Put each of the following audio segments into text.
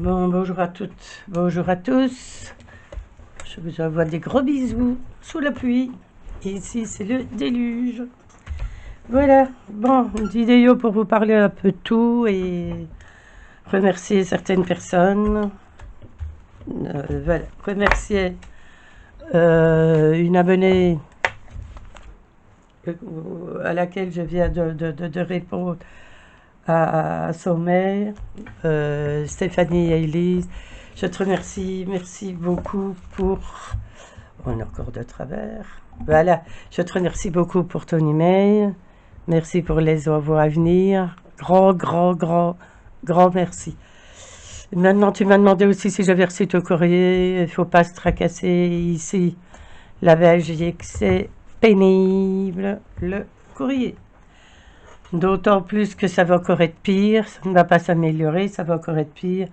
Bon, bonjour à toutes, bonjour à tous. Je vous envoie des gros bisous sous la pluie. Et ici, c'est le déluge. Voilà, bon, une vidéo pour vous parler un peu de tout et remercier certaines personnes. Voilà, remercier une abonnée à laquelle je viens de répondre à son mail, Stéphanie et Elise. Je te remercie, merci beaucoup pour... On a encore de travers. Voilà, je te remercie beaucoup pour ton email. Merci pour les envois à venir. Grand merci. Maintenant, tu m'as demandé aussi si j'avais reçu ton courrier. Il ne faut pas se tracasser ici. La Belgique, c'est pénible, le courrier. D'autant plus que ça va encore être pire. Ça ne va pas s'améliorer, ça va encore être pire.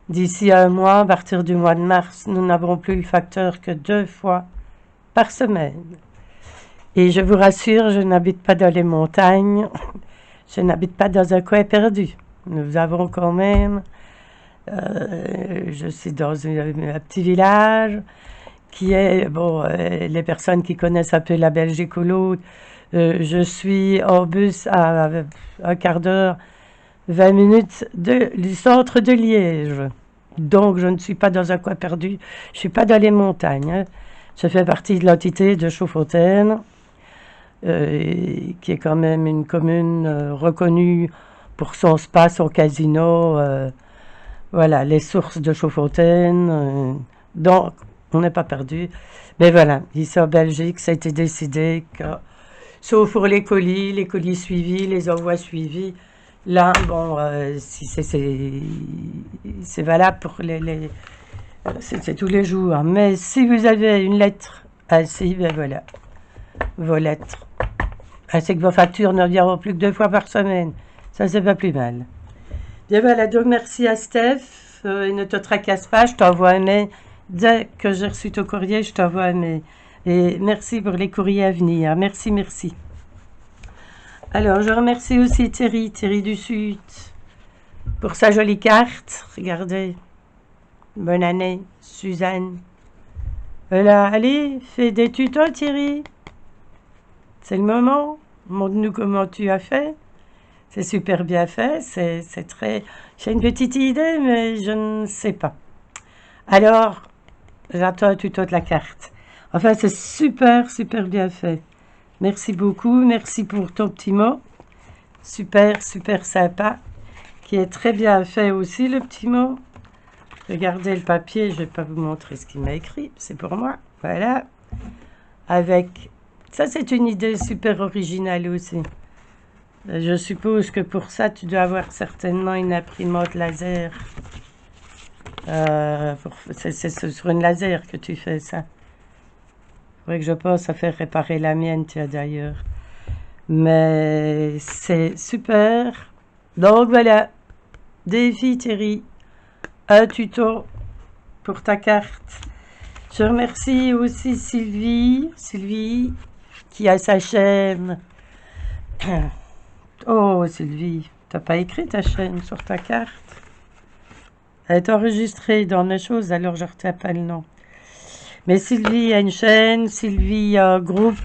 D'ici un mois, à partir du mois de mars, nous n'avons plus le facteur que 2 fois par semaine. Et je vous rassure, je n'habite pas dans les montagnes. Je n'habite pas dans un coin perdu. Nous avons quand même... je suis dans un petit village qui est... Bon, les personnes qui connaissent un peu la Belgique ou l'autre, je suis en bus à un quart d'heure, 20 minutes du centre de Liège. Donc, je ne suis pas dans un coin perdu. Je ne suis pas dans les montagnes. Hein. Je fais partie de l'entité de Chaudfontaine, qui est quand même une commune reconnue pour son spa, son casino. Voilà, les sources de Chaudfontaine. Donc, on n'est pas perdu. Mais voilà, ici en Belgique, ça a été décidé que, sauf pour les colis suivis, les envois suivis, là, bon, si c'est valable pour c'est tous les jours. Mais si vous avez une lettre ainsi, ben voilà, vos lettres. Ainsi que vos factures ne viendront plus que 2 fois par semaine. Ça, c'est pas plus mal. Bien voilà, donc merci à Steph. Et ne te tracasse pas, je t'envoie un mail. Dès que j'ai reçu ton courrier, je t'envoie un mail. Et merci pour les courriers à venir. Merci, merci. Alors, je remercie aussi Thierry du Sud, pour sa jolie carte. Regardez. Bonne année, Suzanne. Voilà, allez, fais des tutos, Thierry. C'est le moment. Montre-nous comment tu as fait. C'est super bien fait. C'est très... J'ai une petite idée, mais je ne sais pas. Alors, j'attends un tuto de la carte. Enfin, c'est super bien fait. Merci beaucoup. Merci pour ton petit mot. Super sympa. Qui est très bien fait aussi, le petit mot. Regardez le papier. Je ne vais pas vous montrer ce qu'il m'a écrit. C'est pour moi. Voilà. Avec... Ça, c'est une idée super originale aussi. Je suppose que pour ça, tu dois avoir certainement une imprimante laser. C'est sur une laser que tu fais ça. Il faudrait que je pense à faire réparer la mienne, tu as d'ailleurs. Mais c'est super. Donc voilà, défi Thierry, un tuto pour ta carte. Je remercie aussi Sylvie qui a sa chaîne. Oh Sylvie, t'as pas écrit ta chaîne sur ta carte? Elle est enregistrée dans les choses, alors je ne retiens pas le nom. Mais Sylvie a une chaîne, Sylvie a un groupe.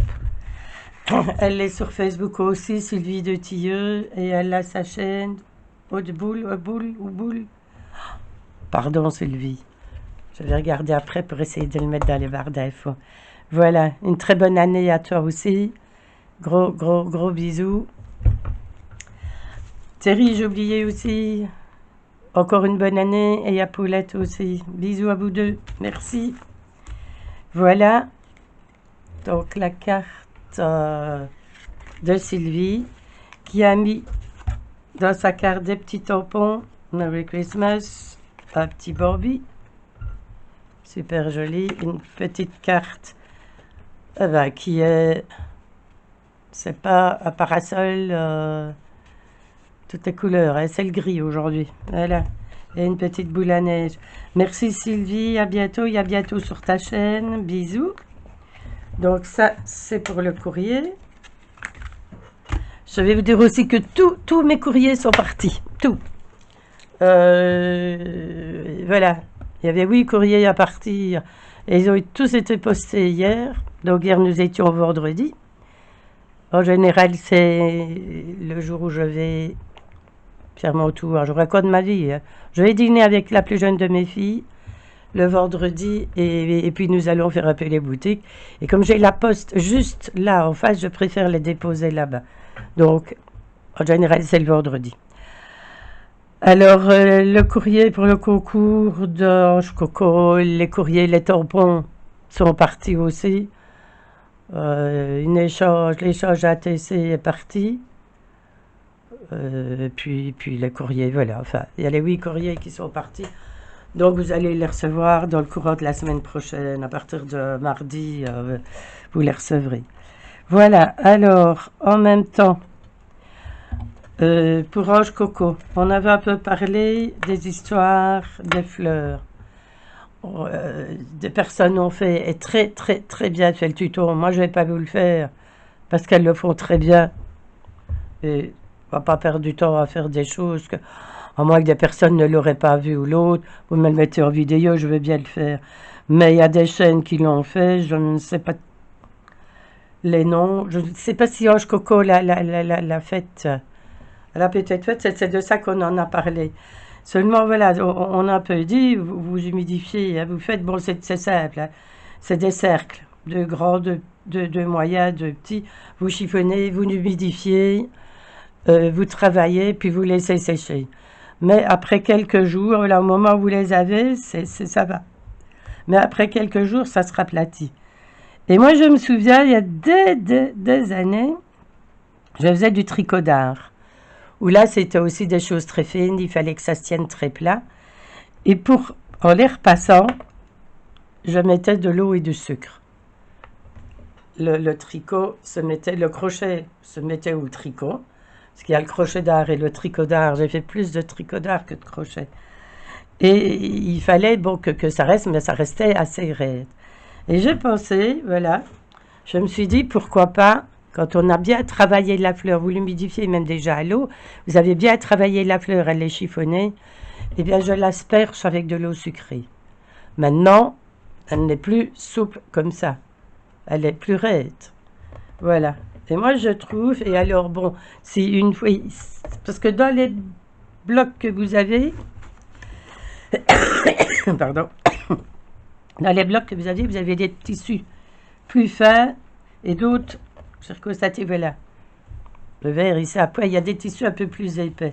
Elle est sur Facebook aussi, Sylvie de Tilleux, et elle a sa chaîne. Boule. Pardon Sylvie. Je vais regarder après pour essayer de le mettre dans les barres d'infos. Voilà, une très bonne année à toi aussi. Gros bisous. Thierry, j'ai oublié aussi. Encore une bonne année et à Paulette aussi. Bisous à vous deux. Merci. Voilà. Donc la carte de Sylvie qui a mis dans sa carte des petits tampons. Merry Christmas. Un petit Barbie. Super joli. Une petite carte qui est... C'est pas un parasol... toutes les couleurs, hein, c'est le gris aujourd'hui. Voilà. Et une petite boule à neige. Merci Sylvie, à bientôt. Et à bientôt sur ta chaîne. Bisous. Donc ça, c'est pour le courrier. Je vais vous dire aussi que tous mes courriers sont partis. Tout. Voilà. Il y avait 8 courriers à partir. Et ils ont tous été postés hier. Donc hier, nous étions vendredi. En général, c'est le jour où je vais faire mon tour. Je raconte ma vie, hein. Je vais dîner avec la plus jeune de mes filles le vendredi et puis nous allons faire un peu les boutiques. Et comme j'ai la poste juste là en face, je préfère les déposer là-bas. Donc, en général, c'est le vendredi. Alors, le courrier pour le concours d'Ange Coco, les courriers, les tampons sont partis aussi. L'échange ATC est parti. Puis les courriers, voilà. Enfin, il y a les 8 courriers qui sont partis. Donc, vous allez les recevoir dans le courant de la semaine prochaine. À partir de mardi, vous les recevrez. Voilà. Alors, en même temps, pour Ange Coco, on avait un peu parlé des histoires des fleurs. Des personnes ont fait et très très très bien fait le tuto. Moi, je vais pas vous le faire parce qu'elles le font très bien. Et on va pas perdre du temps à faire des choses que, à moins que des personnes ne l'auraient pas vu ou l'autre. Vous me le mettez en vidéo, je vais bien le faire. Mais il y a des chaînes qui l'ont fait. Je ne sais pas les noms. Je ne sais pas si Ange Coco l'a faite. Elle a peut-être fait. C'est de ça qu'on en a parlé. Seulement, voilà, on a un peu dit, vous humidifiez, hein, vous faites, bon, c'est simple, hein, c'est des cercles, de grands, de moyens, de petits, vous chiffonnez, vous humidifiez, vous travaillez, puis vous laissez sécher. Mais après quelques jours, là, au moment où vous les avez, ça va. Mais après quelques jours, ça se raplatit. Et moi, je me souviens, il y a des années, je faisais du tricot d'art. Où là, c'était aussi des choses très fines, il fallait que ça se tienne très plat. Et en les repassant, je mettais de l'eau et du sucre. Le crochet se mettait au tricot, parce qu'il y a le crochet d'art et le tricot d'art. J'ai fait plus de tricot d'art que de crochet. Et il fallait bon, que ça reste, mais ça restait assez raide. Et j'ai pensé, voilà, je me suis dit, pourquoi pas, quand on a bien travaillé la fleur, vous l'humidifiez même déjà à l'eau, vous avez bien travaillé la fleur, elle est chiffonnée, eh bien je l'asperge avec de l'eau sucrée. Maintenant, elle n'est plus souple comme ça. Elle est plus raide. Voilà. Et moi je trouve, et alors bon, si une fois, parce que dans les blocs que vous avez, pardon, dans les blocs que vous avez des tissus plus fins et d'autres, j'ai constaté, voilà. Le vert ici, après, il y a des tissus un peu plus épais.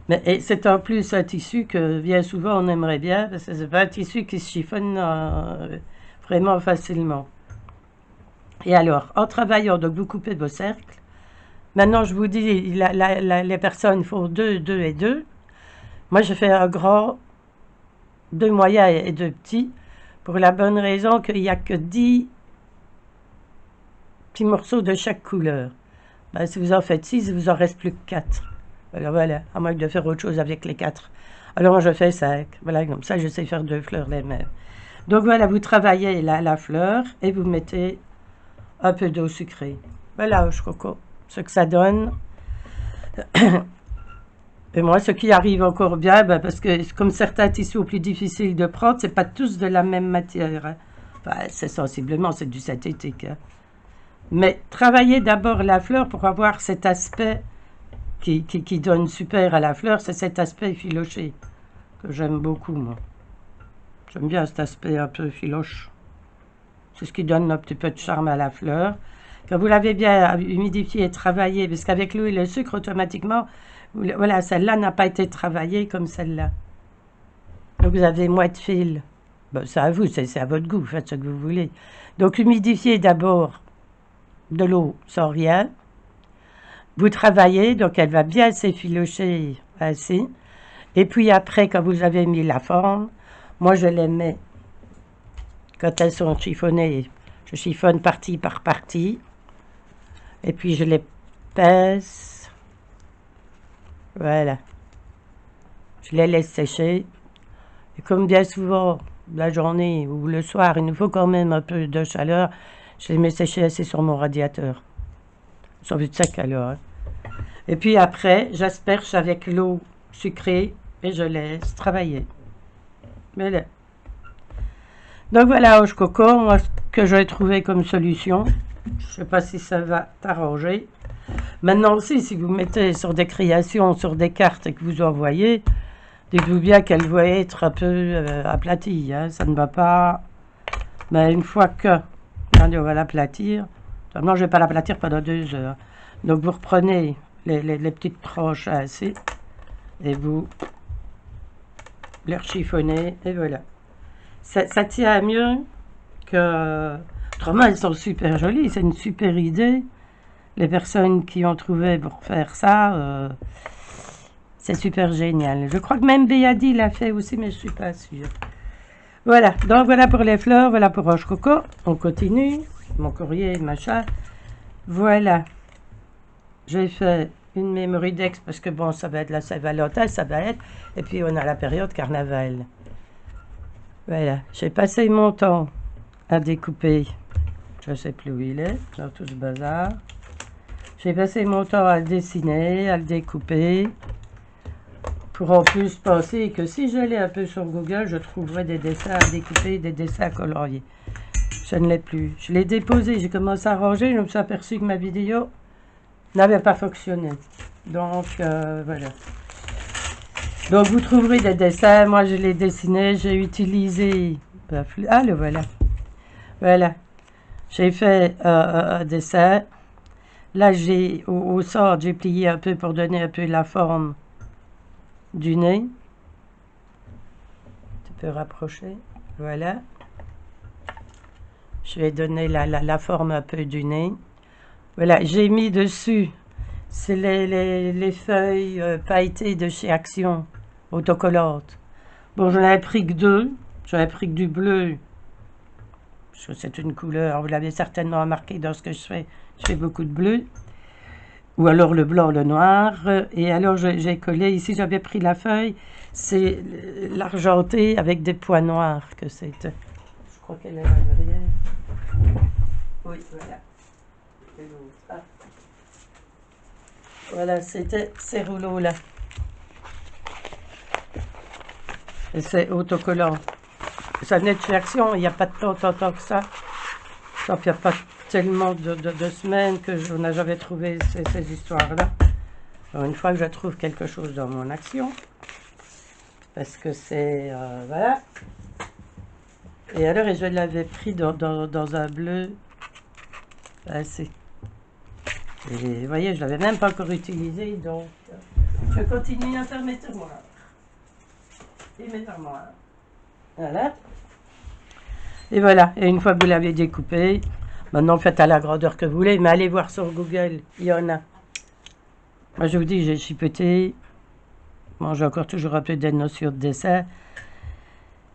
Mais c'est en plus un tissu que bien souvent on aimerait bien, parce que c'est pas un tissu qui se chiffonne vraiment facilement. Et alors, en travaillant, donc vous coupez vos cercles. Maintenant, je vous dis, les personnes font 2, 2 et 2. Moi, je fais un grand, 2 moyens et 2 petits, pour la bonne raison qu'il n'y a que 10 petits morceaux de chaque couleur. Ben, si vous en faites 6, il vous en reste plus que 4. Alors voilà, à moins de faire autre chose avec les 4. Alors je fais 5. Voilà, comme ça, je sais faire 2 fleurs les mêmes. Donc voilà, vous travaillez la fleur et vous mettez un peu d'eau sucrée. Voilà, Ange Coco, ce que ça donne. Et moi, ce qui arrive encore bien, ben, parce que comme certains tissus plus difficiles de prendre, c'est pas tous de la même matière, hein. Enfin, c'est sensiblement, c'est du synthétique, hein. Mais travailler d'abord la fleur pour avoir cet aspect qui donne super à la fleur, c'est cet aspect filoché que j'aime beaucoup, moi. J'aime bien cet aspect un peu filoche. C'est ce qui donne un petit peu de charme à la fleur. Quand vous l'avez bien humidifié et travaillé, parce qu'avec l'eau et le sucre, automatiquement, voilà, celle-là n'a pas été travaillée comme celle-là. Donc vous avez moins de fil. Ben, c'est à vous, c'est à votre goût, faites ce que vous voulez. Donc humidifiez d'abord de l'eau sans rien. Vous travaillez, donc elle va bien s'effilocher ainsi. Et puis après, quand vous avez mis la forme, moi je les mets, quand elles sont chiffonnées, je chiffonne partie par partie. Et puis je les pince. Voilà. Je les laisse sécher. Et comme bien souvent, la journée ou le soir, il nous faut quand même un peu de chaleur, je les mets sécher assez sur mon radiateur. Ils sont vite secs alors, hein. Et puis après, j'asperge avec l'eau sucrée et je laisse travailler. Voilà. Donc voilà, Hoche Coco, moi, ce que j'ai trouvé comme solution. Je ne sais pas si ça va t'arranger. Maintenant aussi, si vous mettez sur des créations, sur des cartes et que vous envoyez, dites-vous bien qu'elle va être un peu aplatie. Hein, ça ne va pas. Mais une fois que on va l'aplatir, moi je ne vais pas l'aplatir pendant 2 heures. Donc vous reprenez les petites tranches ainsi et vous les rechiffonnez et voilà. Ça tient mieux que... Autrement, elles sont super jolies, c'est une super idée. Les personnes qui ont trouvé pour faire ça, c'est super génial. Je crois que même Béadi l'a fait aussi, mais je ne suis pas sûre. Voilà, donc voilà pour les fleurs, voilà pour Roche Coco. On continue, mon courrier, machin. Voilà, j'ai fait une memory dex parce que bon, ça va être la Saint-Valentin, ça va être. Et puis on a la période carnaval. Voilà, j'ai passé mon temps à découper. Je ne sais plus où il est, dans tout ce bazar. J'ai passé mon temps à le dessiner, à le découper. Pour en plus penser que si j'allais un peu sur Google, je trouverais des dessins à découper, des dessins à colorier. Je ne l'ai plus. Je l'ai déposé, j'ai commencé à ranger, je me suis aperçu que ma vidéo n'avait pas fonctionné. Donc, voilà. Donc, vous trouverez des dessins. Moi, je l'ai dessiné, j'ai utilisé... Ah, le voilà. Voilà. J'ai fait un dessin. Là, j'ai au sort, j'ai plié un peu pour donner un peu la forme du nez. Tu peux rapprocher. Voilà. Je vais donner la forme un peu du nez. Voilà, j'ai mis dessus, c'est les feuilles pailletées de chez Action, autocollantes. Bon, j'en avais pris que 2. J'en avais pris que du bleu. Parce que c'est une couleur, vous l'avez certainement remarqué dans ce que je fais. Je fais beaucoup de bleu. Ou alors le blanc, le noir. Et alors j'ai collé, ici j'avais pris la feuille. C'est l'argenté avec des points noirs que c'était. Je crois qu'elle est là derrière. Oui, voilà. Ah. Voilà, c'était ces rouleaux-là. Et c'est autocollant. Ça venait de chez Action, il n'y a pas tant que ça. Donc il n'y a pas tellement de semaines que j'avais trouvé ces histoires-là. Alors, une fois que je trouve quelque chose dans mon Action, parce que c'est... voilà. Et alors, je l'avais pris dans un bleu. Assez. Et vous voyez, je ne l'avais même pas encore utilisé, donc je continue à faire mes tiroirs. Et mes armoires. Voilà. Et voilà. Et une fois que vous l'avez découpé, maintenant faites à la grandeur que vous voulez, mais allez voir sur Google, il y en a. Moi, je vous dis, j'ai chipoté. Bon, j'ai encore toujours un peu des notions de dessin.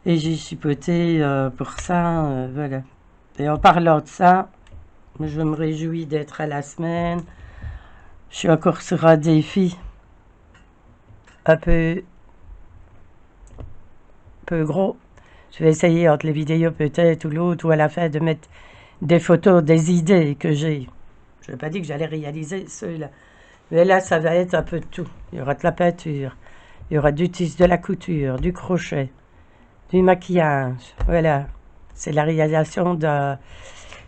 Et j'ai chipoté pour ça, voilà. Et en parlant de ça, je me réjouis d'être à la semaine. Je suis encore sur un défi un peu gros. Je vais essayer entre les vidéos peut-être ou l'autre ou à la fin de mettre des photos, des idées que j'ai. Je n'ai pas dit que j'allais réaliser ceux-là. Mais là, ça va être un peu de tout. Il y aura de la peinture, il y aura du tissu, de la couture, du crochet, du maquillage. Voilà. C'est la réalisation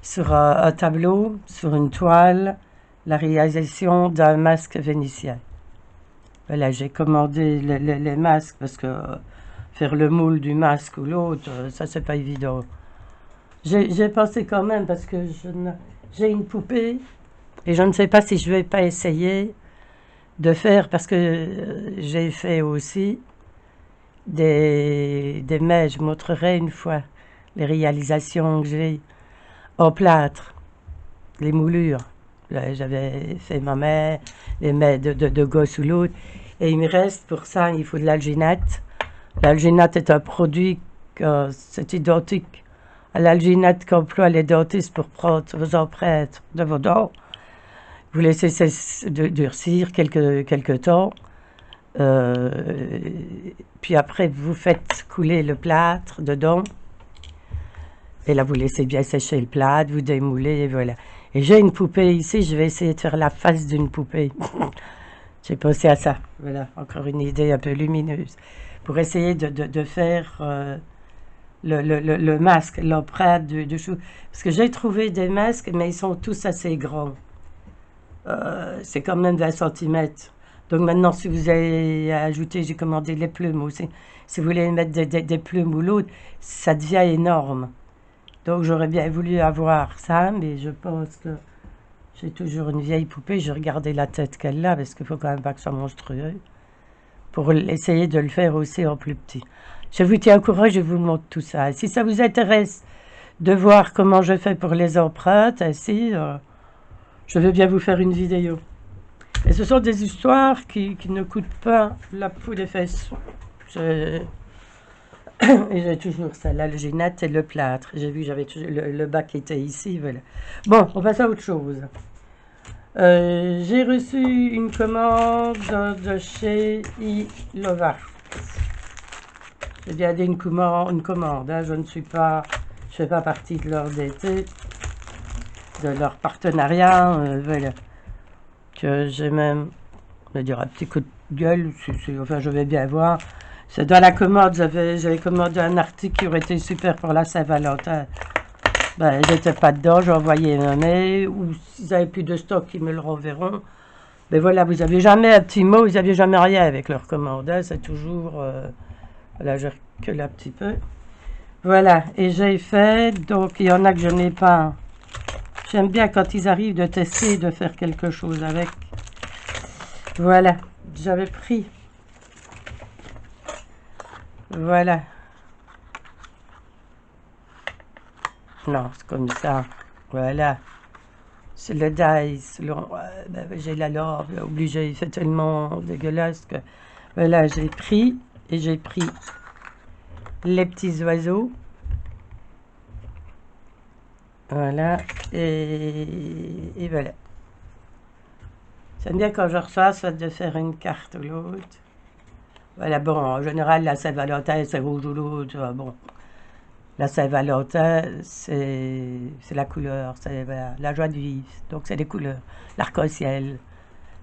sur un tableau, sur une toile, la réalisation d'un masque vénitien. Voilà, j'ai commandé les masques parce que faire le moule du masque ou l'autre, ça c'est pas évident. J'ai pensé quand même parce que j'ai une poupée et je ne sais pas si je vais pas essayer de faire parce que j'ai fait aussi des mets, je montrerai une fois les réalisations que j'ai en plâtre, les moulures. Là, j'avais fait ma mère, les mets de gosse ou l'autre. Et il me reste, pour ça, il faut de l'alginate. L'alginate est un produit que c'est identique à l'alginate qu'emploient les dentistes pour prendre vos empreintes de vos dents. Vous laissez durcir quelques temps. Puis après, vous faites couler le plâtre dedans. Et là, vous laissez bien sécher le plâtre, vous démoulez, et voilà. Et j'ai une poupée ici, je vais essayer de faire la face d'une poupée. J'ai pensé à ça. Voilà, encore une idée un peu lumineuse. Pour essayer de faire le masque, l'empreinte de chou. Parce que j'ai trouvé des masques, mais ils sont tous assez grands. C'est quand même 20 centimètres. Donc maintenant, si vous avez ajouté, j'ai commandé les plumes aussi. Si vous voulez mettre des plumes ou l'autre, ça devient énorme. Donc j'aurais bien voulu avoir ça, mais je pense que j'ai toujours une vieille poupée. J'ai regardé la tête qu'elle a, parce qu'il faut quand même pas que ça soit monstrueux. Pour essayer de le faire aussi en plus petit. Je vous tiens au courant, je vous montre tout ça. Et si ça vous intéresse de voir comment je fais pour les empreintes, ainsi, je vais bien vous faire une vidéo. Et ce sont des histoires qui ne coûtent pas la peau des fesses. Et j'ai toujours ça, l'alginate et le plâtre. J'ai vu, j'avais toujours le bas qui était ici. Voilà. Bon, on passe à autre chose. J'ai reçu une commande de chez Ilova. J'ai bien dit une commande hein. Je ne fais pas partie de leur DT, de leur partenariat. Voilà. Que j'ai même, on va dire, un petit coup de gueule. Enfin, je vais bien voir. C'est dans la commande, j'avais commandé un article qui aurait été super pour la Saint-Valentin. Ben, ils n'étaient pas dedans, j'ai envoyé un mail, ou s'ils n'avaient plus de stock, ils me le renverront. Mais voilà, vous n'avez jamais un petit mot, vous n'aviez jamais rien avec leur commande. Hein, c'est toujours... voilà, je recule un petit peu. Voilà, et j'ai fait, donc il y en a que je n'ai pas. J'aime bien quand ils arrivent de tester, de faire quelque chose avec. Voilà, j'avais pris. Voilà. Non, c'est comme ça. Voilà. C'est le dice. Ben, j'ai la lore obligée. Il fait tellement dégueulasse que... Voilà, j'ai pris. Et j'ai pris les petits oiseaux. Voilà. Et voilà. J'aime bien quand je reçois, soit de faire une carte ou l'autre. Voilà, bon, en général, la Saint-Valentin, c'est rouge ou l'autre. Bon. La Saint-Valentin, c'est la couleur, c'est voilà, la joie de vivre. Donc, c'est les couleurs, l'arc-en-ciel.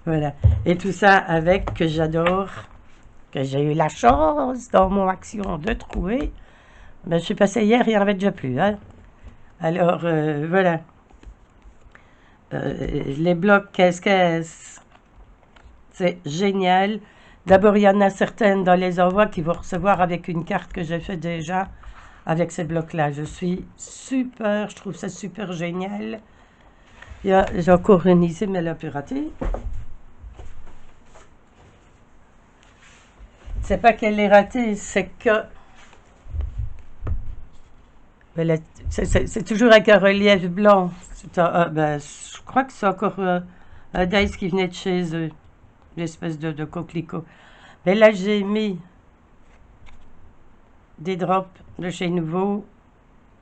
Voilà. Et tout ça avec, que j'adore, que j'ai eu la chance dans mon action de trouver. Ben, je suis passée hier, il n'y en avait déjà plus. Hein. Alors, voilà. Les blocs qu'est-ce c'est génial. D'abord, il y en a certaines dans les envois qui vont recevoir avec une carte que j'ai fait déjà. Avec ces blocs-là, je suis super, je trouve ça super génial. J'ai encore une ici, mais elle a pu rater. C'est pas qu'elle est ratée, c'est que... C'est toujours avec un relief blanc. Ben, je crois que c'est encore un dice qui venait de chez eux. L'espèce de coquelicot. Mais là, j'ai mis des drops de chez Nouveau.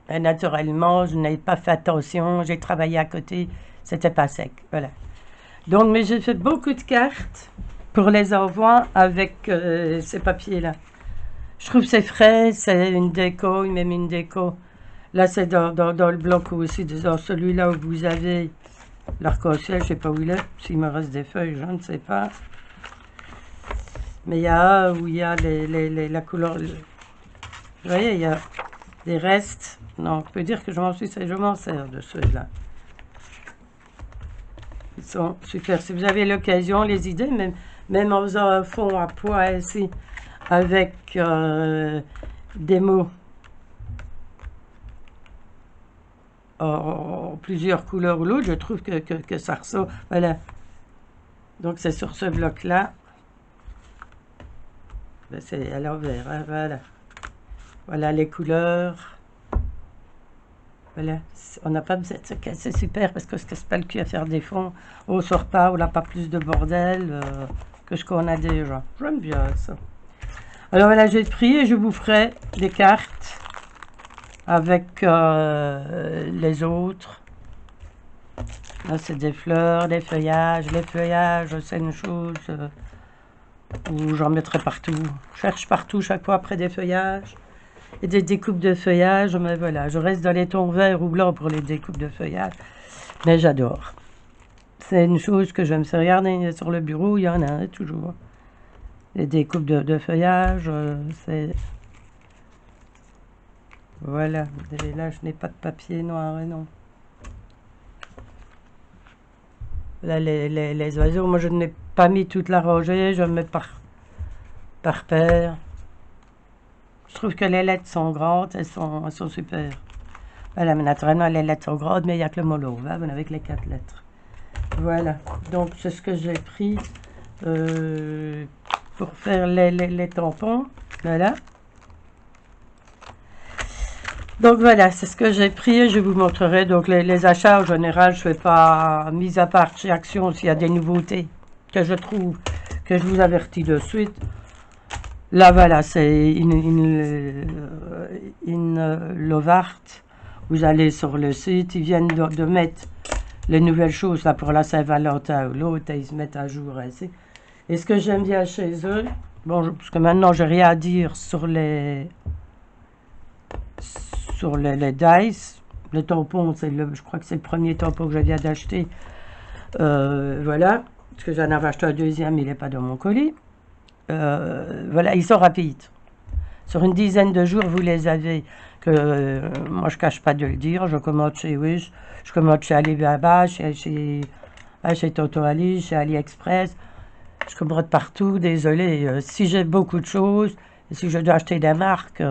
Et naturellement, je n'ai pas fait attention. J'ai travaillé à côté. C'était pas sec. Voilà. Donc, mais j'ai fait beaucoup de cartes pour les envois avec ces papiers-là. Je trouve que c'est frais. C'est une déco, même une déco. Là, c'est dans le bloc aussi. Dans celui-là où vous avez l'arc-en-ciel. Je ne sais pas où il est. S'il me reste des feuilles, je ne sais pas. Mais il y a où il y a la couleur... Vous voyez, il y a des restes. Non, on peut dire que je m'en sers de ceux-là. Ils sont super. Si vous avez l'occasion, les idées, même en faisant un fond à poids ici, avec des mots en plusieurs couleurs ou l'autre, je trouve que ça ressort. Voilà. Donc, c'est sur ce bloc-là. Ben, c'est à l'envers, hein, voilà. Voilà les couleurs. Voilà. On n'a pas besoin de se casser, c'est super, parce que se casse pas le cul à faire des fonds. On sort pas, on n'a pas plus de bordel que ce qu'on a déjà. J'aime bien ça. Alors voilà, j'ai pris et je vous ferai des cartes avec les autres. Là, c'est des fleurs, des feuillages. Les feuillages, c'est une chose où j'en mettrai partout. Je cherche partout chaque fois après des feuillages. Et des découpes de feuillage, mais voilà, je reste dans les tons verts ou blancs pour les découpes de feuillage. Mais j'adore. c'est une chose que je me suis regardée sur le bureau, il y en a toujours. Des découpes de feuillage, c'est... Voilà, et là je n'ai pas de papier noir et non. Là, les oiseaux, moi je n'ai pas mis toute la rangée, je mets par paire. Je trouve que les lettres sont grandes, elles sont super. Voilà, mais naturellement les lettres sont grandes, mais il n'y a que le molo, hein, avec les 4 lettres. Voilà, donc c'est ce que j'ai pris pour faire les tampons. Voilà. Donc voilà, c'est ce que j'ai pris et je vous montrerai. Donc les achats en général, je ne fais pas, mis à part chez Action, s'il y a des nouveautés que je trouve, que je vous avertis de suite. Là voilà, c'est une Lovart. Vous allez sur le site, ils viennent de mettre les nouvelles choses là pour la Saint-Valentin ou l'autre, ils se mettent à jour ainsi. Et ce que j'aime bien chez eux, bon, parce que maintenant j'ai rien à dire sur les dice, le tampon, je crois que c'est le premier tampon que je viens d'acheter. Voilà, parce que j'en avais acheté un deuxième, il n'est pas dans mon colis. Voilà, ils sont rapides. Sur une dizaine de jours, vous les avez. Moi, je ne cache pas de le dire. Je commande chez Wish, je commande chez Alibaba, chez Toto Ali, chez AliExpress. Je commande partout. Désolé, si j'ai beaucoup de choses, et si je dois acheter des marques,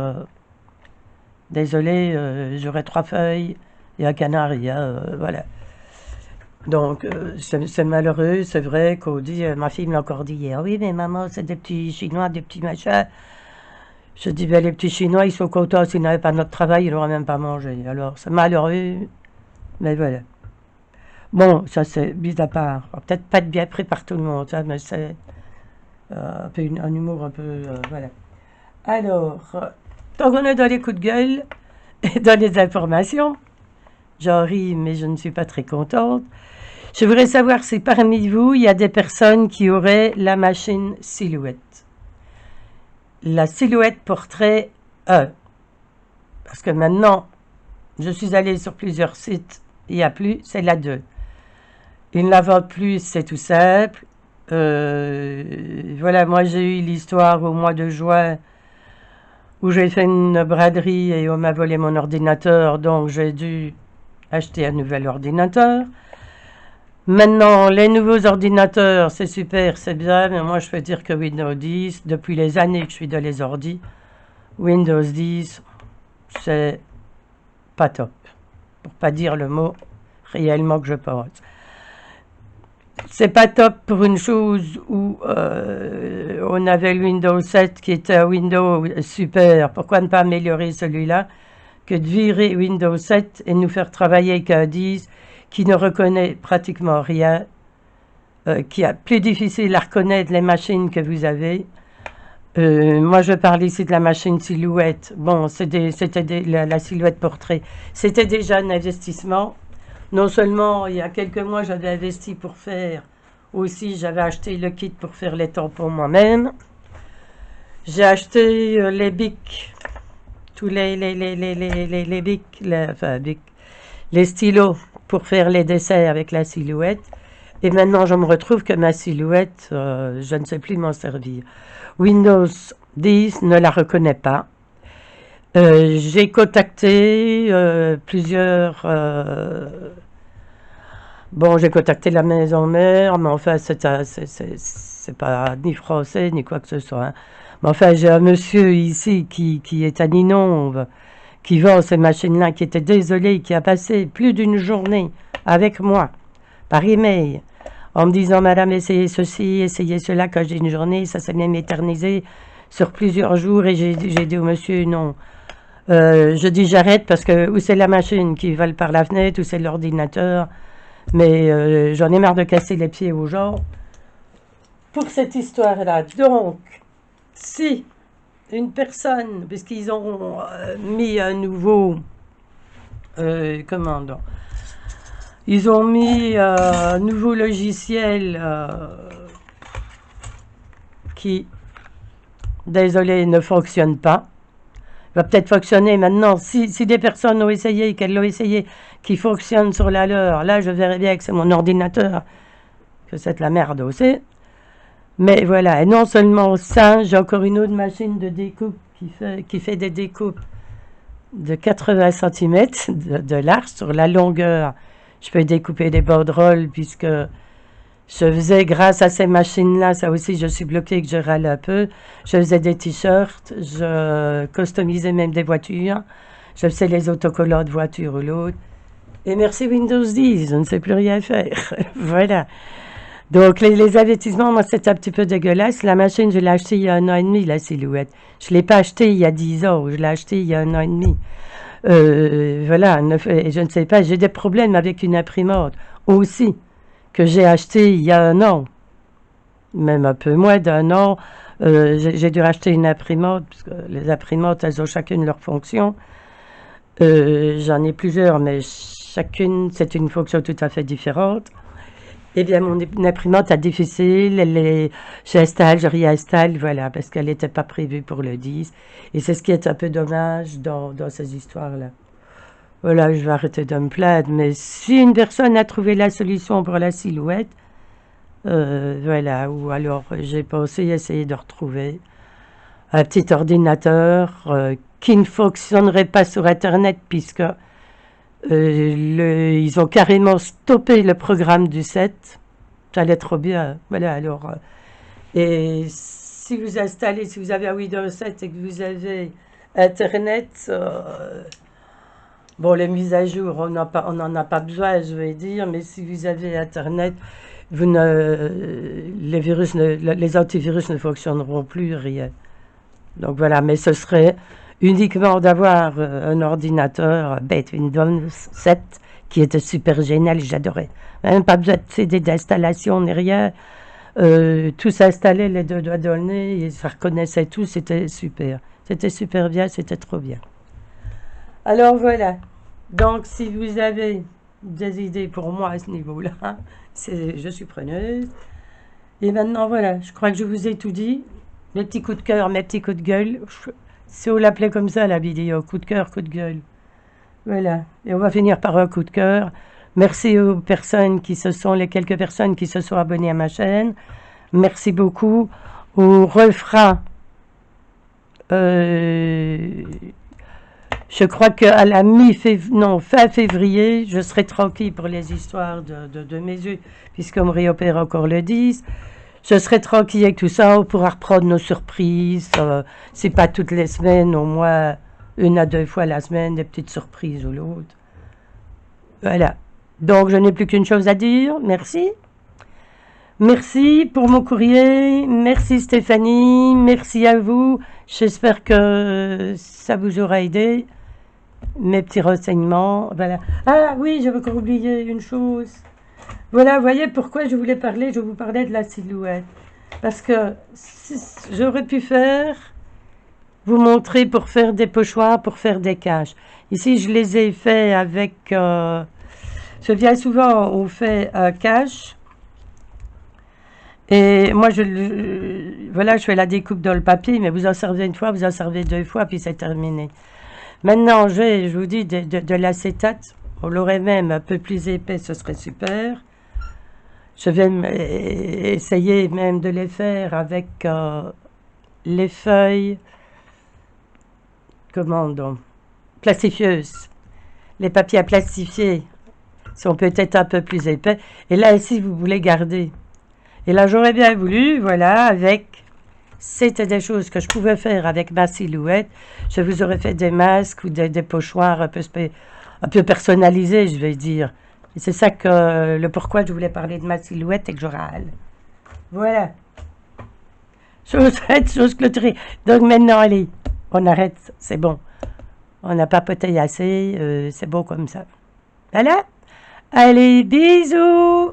désolé, j'aurai 3 feuilles et un canari. Voilà. Donc, c'est malheureux, c'est vrai qu'on dit, ma fille me l'a encore dit hier, oui, mais maman, c'est des petits Chinois, des petits machins. Je dis, ben, les petits Chinois, ils sont contents, s'ils n'avaient pas notre travail, ils n'auraient même pas mangé. Alors, c'est malheureux, mais voilà. Bon, ça, c'est mis à part. Peut-être pas être bien pris par tout le monde, ça, mais c'est un peu un humour un peu, voilà. Alors, tant qu'on est dans les coups de gueule et dans les informations, j'en ris, mais je ne suis pas très contente. Je voudrais savoir si parmi vous, il y a des personnes qui auraient la machine Silhouette. La Silhouette Portrait 1. Parce que maintenant, je suis allée sur plusieurs sites, il n'y a plus, c'est la 2. Ils ne la vendent plus, c'est tout simple. Voilà, moi j'ai eu l'histoire au mois de juin où j'ai fait une braderie et on m'a volé mon ordinateur, donc j'ai dû acheter un nouvel ordinateur. Maintenant, les nouveaux ordinateurs, c'est super, c'est bien, mais moi je peux dire que Windows 10, depuis les années que je suis dans les ordis, Windows 10, c'est pas top. Pour pas dire le mot réellement que je pense. C'est pas top pour une chose où on avait le Windows 7 qui était un Windows super. Pourquoi ne pas améliorer celui-là que de virer Windows 7 et nous faire travailler avec un 10 qui ne reconnaît pratiquement rien, qui est plus difficile à reconnaître les machines que vous avez. Moi, je parle ici de la machine Silhouette. Bon, c'était la Silhouette Portrait. C'était déjà un investissement. Non seulement, il y a quelques mois, j'avais investi pour faire, aussi, j'avais acheté le kit pour faire les tampons moi-même. J'ai acheté les bics, tous les bics, enfin, bics, les stylos pour faire les dessins avec la Silhouette. Et maintenant, je me retrouve que ma Silhouette, je ne sais plus m'en servir. Windows 10 ne la reconnaît pas. J'ai contacté plusieurs... bon, j'ai contacté la maison mère, mais enfin, c'est pas ni français, ni quoi que ce soit. Hein. Mais enfin, j'ai un monsieur ici qui est à Ninonve, qui vend ces machines-là, qui était désolé, qui a passé plus d'une journée avec moi, par email, en me disant, madame, essayez ceci, essayez cela, quand j'ai une journée, ça s'est même éternisé sur plusieurs jours, et j'ai dit au monsieur, non. Je dis j'arrête parce que ou c'est la machine qui vole par la fenêtre ou c'est l'ordinateur, mais j'en ai marre de casser les pieds aux gens pour cette histoire-là. Donc, si une personne, puisqu'ils ont mis un nouveau, comment donc, ils ont mis un nouveau logiciel qui, désolé, ne fonctionne pas. Va peut-être fonctionner maintenant. Si des personnes ont essayé, qu'elles l'ont essayé, qui fonctionne sur la leur, là je verrai bien que c'est mon ordinateur que c'est de la merde aussi. Mais voilà, et non seulement ça, j'ai encore une autre machine de découpe qui fait des découpes de 80 cm de large sur la longueur. Je peux découper des banderoles puisque je faisais, grâce à ces machines-là, ça aussi, je suis bloquée que je râle un peu. Je faisais des t-shirts, je customisais même des voitures. Je faisais les autocollants de voitures ou l'autre. Et merci Windows 10, je ne sais plus rien faire. Voilà. Donc, les avertissements, moi, c'est un petit peu dégueulasse. La machine, je l'ai achetée il y a 1 an et demi, la Silhouette. Je ne l'ai pas achetée il y a 10 ans, je l'ai achetée il y a 1 an et demi. Voilà, je ne sais pas, j'ai des problèmes avec une imprimante aussi, que j'ai achetée il y a 1 an, même un peu moins d'1 an. J'ai dû racheter une imprimante, parce que les imprimantes, elles ont chacune leur fonction. J'en ai plusieurs, mais chacune, c'est une fonction tout à fait différente. Eh bien, mon imprimante a difficile, j'installe, je réinstalle, voilà, parce qu'elle n'était pas prévue pour le 10. Et c'est ce qui est un peu dommage dans ces histoires-là. Voilà, je vais arrêter de me plaindre, mais si une personne a trouvé la solution pour la Silhouette, voilà, ou alors j'ai pensé essayer de retrouver un petit ordinateur qui ne fonctionnerait pas sur Internet, puisque ils ont carrément stoppé le programme du 7. Ça allait trop bien. Voilà, alors. Et si vous installez, si vous avez un Windows 7 et que vous avez Internet, bon, les mises à jour, on n'en a pas besoin, je vais dire, mais si vous avez Internet, les antivirus ne fonctionneront plus, rien. Donc voilà, mais ce serait uniquement d'avoir un ordinateur bête Windows 7 qui était super génial, j'adorais. Même pas besoin de CD d'installation ni rien. Tout s'installait les deux doigts dans le nez, et ça reconnaissait tout, c'était super. C'était super bien, c'était trop bien. Alors voilà. Donc si vous avez des idées pour moi à ce niveau-là, je suis preneuse. Et maintenant voilà, je crois que je vous ai tout dit. Mes petits coups de cœur, mes petits coups de gueule. Si on l'appelait comme ça la vidéo, coup de cœur, coup de gueule. Voilà. Et on va finir par un coup de cœur. Merci aux personnes les quelques personnes qui se sont abonnées à ma chaîne. Merci beaucoup. On refera, je crois qu'à la fin février, je serai tranquille pour les histoires de mes yeux, puisqu'on me réopère encore le 10. Je serai tranquille avec tout ça, on pourra reprendre nos surprises. C'est pas toutes les semaines, au moins 1 à 2 fois la semaine, des petites surprises ou l'autre. Voilà. Donc, je n'ai plus qu'une chose à dire. Merci. Merci pour mon courrier. Merci Stéphanie. Merci à vous. J'espère que ça vous aura aidé. Mes petits renseignements. Voilà. Ah oui, j'avais encore oublié une chose. Voilà, vous voyez pourquoi je vous parlais de la Silhouette. Parce que j'aurais pu vous montrer pour faire des pochoirs, pour faire des caches. Ici, je les ai fait avec... bien souvent, on fait un cache. Et moi, voilà, je fais la découpe dans le papier, mais vous en servez une fois, vous en servez 2 fois, puis c'est terminé. Maintenant, je vous dis, de l'acétate. On l'aurait même un peu plus épais, ce serait super. Je vais essayer même de les faire avec les feuilles, comment donc, plastifieuses. Les papiers à plastifier sont peut-être un peu plus épais. Et là, ici, vous voulez garder. Et là, j'aurais bien voulu, voilà, c'était des choses que je pouvais faire avec ma Silhouette. Je vous aurais fait des masques ou des pochoirs un peu personnalisés, je vais dire. Et c'est ça le pourquoi je voulais parler de ma Silhouette et que je râle. Voilà. Chose clôturée. Donc maintenant, allez, on arrête, c'est bon. On n'a pas papoté assez, c'est bon comme ça. Voilà. Allez, bisous.